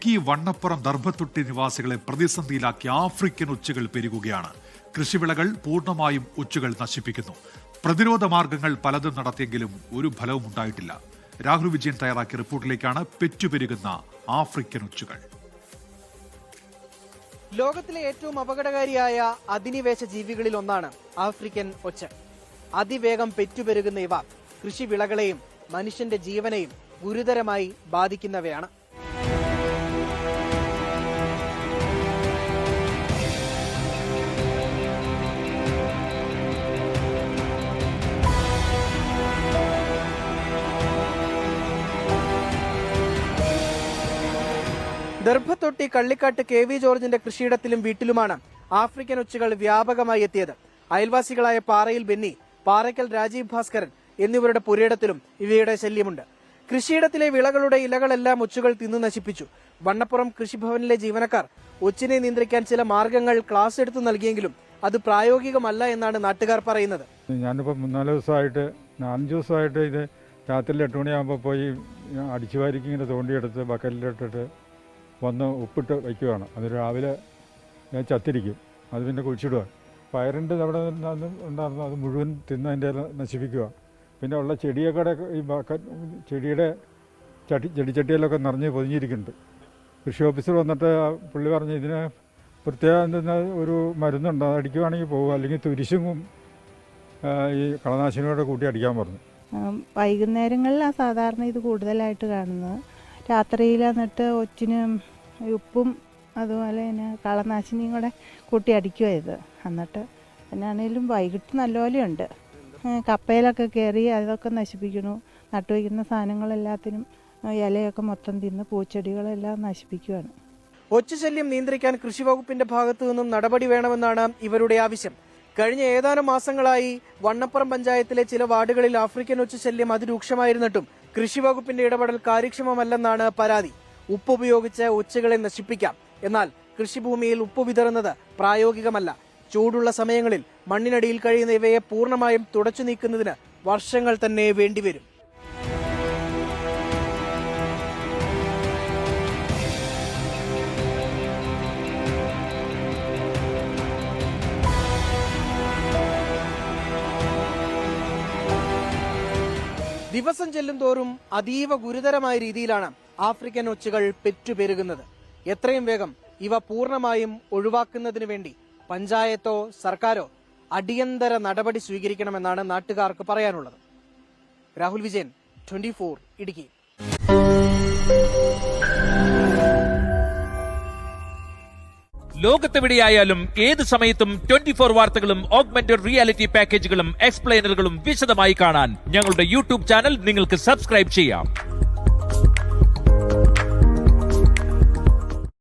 ഈ വണ്ണപ്പുറം ദർഭത്തൊട്ടി നിവാസികളെ പ്രതിസന്ധിയിലാക്കിയ ആഫ്രിക്കൻ ഒച്ചുകൾ പെരുകുകയാണ്. കൃഷിവിളകൾ പൂർണ്ണമായും ഒച്ചുകൾ നശിപ്പിക്കുന്നു. പ്രതിരോധ മാർഗങ്ങൾ പലതും നടത്തിയെങ്കിലും ഒരു ഫലവും ഉണ്ടായിട്ടില്ല. രാഹുൽ വിജയൻ തയ്യാറാക്കിയ റിപ്പോർട്ടിലേക്കാണ് പെറ്റുപെരുകുന്ന ആഫ്രിക്കൻ ഒച്ചുകൾ. ലോകത്തിലെ ഏറ്റവും അപകടകാരിയായ അധിനിവേശ ജീവികളിൽ ഒന്നാണ് ആഫ്രിക്കൻ ഒച്ച്. അതിവേഗം പെറ്റുപെരുകുന്ന ഇവ കൃഷിവിളകളെയും മനുഷ്യന്റെ ജീവനെയും ഗുരുതരമായി ബാധിക്കുന്നവയാണ്. ദർഭത്തൊട്ടി കള്ളിക്കാട്ട് KV ജോർജിന്റെ കൃഷിയിടത്തിലും വീട്ടിലുമാണ് ആഫ്രിക്കൻ ഒച്ചുകൾ വ്യാപകമായി എത്തിയത്. അയൽവാസികളായ പാറയിൽ ബെന്നി, പാറയ്ക്കൽ രാജീവ് ഭാസ്കരൻ എന്നിവരുടെ പുരയിടത്തിലും ഇവയുടെ ശല്യമുണ്ട്. കൃഷിയിടത്തിലെ വിളകളുടെ ഇലകളെല്ലാം ഒച്ചുകൾ തിന്നു നശിപ്പിച്ചു. വണ്ണപ്പുറം കൃഷിഭവനിലെ ജീവനക്കാർ ഒച്ചിനെ നിയന്ത്രിക്കാൻ ചില മാർഗങ്ങൾ ക്ലാസ് എടുത്തു നൽകിയെങ്കിലും അത് പ്രായോഗികമല്ല എന്നാണ് നാട്ടുകാർ പറയുന്നത്. ഞാനിപ്പോൾ 4 ദിവസമായിട്ട് ഇത് രാത്രി 8 മണിയാകുമ്പോൾ പോയി അടിച്ചുവാരിക്ക് ഇങ്ങനെ തോണ്ടിയെടുത്ത് ബക്കറ്റിലിട്ടിട്ട് വന്ന് ഉപ്പിട്ട് വയ്ക്കുകയാണ്. അത് രാവിലെ ചത്തിരിക്കും. അത് പിന്നെ കുഴിച്ചിടുക. പയറിൻ്റെ അവിടെ ഉണ്ടായിരുന്നു, അത് മുഴുവൻ തിന്നതിൻ്റെ നശിപ്പിക്കുക. പിന്നെ ഉള്ള ചെടിയൊക്കെ ഈ ചെടിയുടെ ചെടിച്ചട്ടിയിലൊക്കെ നിറഞ്ഞ് പൊതിഞ്ഞിരിക്കുന്നുണ്ട്. കൃഷി ഓഫീസർ വന്നിട്ട് പുള്ളി പറഞ്ഞ് ഇതിന് പ്രത്യേകം ഒരു മരുന്നുണ്ട്, അത് അടിക്കുവാണെങ്കിൽ പോകുക, അല്ലെങ്കിൽ തുരിശും ഈ കളനാശിനിയോടെ കൂട്ടി അടിക്കാൻ പറഞ്ഞു. വൈകുന്നേരങ്ങളിലാണ് സാധാരണ ഇത് കൂടുതലായിട്ട് കാണുന്നത്. രാത്രിയിൽ എന്നിട്ട് ഒച്ചിന് ഉപ്പും അതുപോലെ തന്നെ കളനാശിനിയും കൂടെ കൂട്ടി അടിക്കുക ഇത്. എന്നിട്ട് എന്നാണേലും വൈകിട്ട് നല്ലപോലെ ഉണ്ട്. കപ്പയിലൊക്കെ കയറി അതൊക്കെ നശിപ്പിക്കണു. നട്ടുവയ്ക്കുന്ന സാധനങ്ങളെല്ലാത്തിനും ഇലയൊക്കെ മൊത്തം തിന്ന് പൂച്ചെടികളെല്ലാം നശിപ്പിക്കുകയാണ്. ഒച്ചുശല്യം നിയന്ത്രിക്കാൻ കൃഷിവകുപ്പിന്റെ ഭാഗത്തു നിന്നും നടപടി വേണമെന്നാണ് ഇവരുടെ ആവശ്യം. കഴിഞ്ഞ ഏതാനും മാസങ്ങളായി വണ്ണപ്പുറം പഞ്ചായത്തിലെ ചില വാർഡുകളിൽ ആഫ്രിക്കൻ ഒച്ചുശല്യം അതിരൂക്ഷമായിരുന്നിട്ടും കൃഷിവകുപ്പിന്റെ ഇടപെടൽ കാര്യക്ഷമമല്ലെന്നാണ് പരാതി. ഉപ്പ് ഉപയോഗിച്ച് ഒച്ചുകളെ നശിപ്പിക്കാം, എന്നാൽ കൃഷിഭൂമിയിൽ ഉപ്പ് വിതറുന്നത് പ്രായോഗികമല്ല. ചൂടുള്ള സമയങ്ങളിൽ മണ്ണിനടിയിൽ കഴിയുന്ന ഇവയെ പൂർണ്ണമായും തുടച്ചു നീക്കുന്നതിന് വർഷങ്ങൾ തന്നെ വേണ്ടിവരും. ദിവസം ചെല്ലുംതോറും അതീവ ഗുരുതരമായ രീതിയിലാണ് ആഫ്രിക്കൻ ഒച്ചുകൾ പെറ്റുപെരുകുന്നത്. എത്രയും വേഗം ഇവ പൂർണ്ണമായും ഒഴിവാക്കുന്നതിന് വേണ്ടി പഞ്ചായത്തോ സർക്കാരോ അടിയന്തര നടപടി സ്വീകരിക്കണമെന്നാണ് നാട്ടുകാർക്ക് പറയാനുള്ളത്. രാഹുൽ വിജയൻ, 24 ഇടുക്കി. ലോകത്തെവിടെയായാലും ഏത് സമയത്തും 24 വാർത്തകളും ഓഗ്മെന്റഡ് റിയാലിറ്റി പാക്കേജുകളും എക്സ്പ്ലെയിനറുകളും വിശദമായി കാണാൻ ഞങ്ങളുടെ യൂട്യൂബ് ചാനൽ നിങ്ങൾക്ക് സബ്സ്ക്രൈബ് ചെയ്യാം.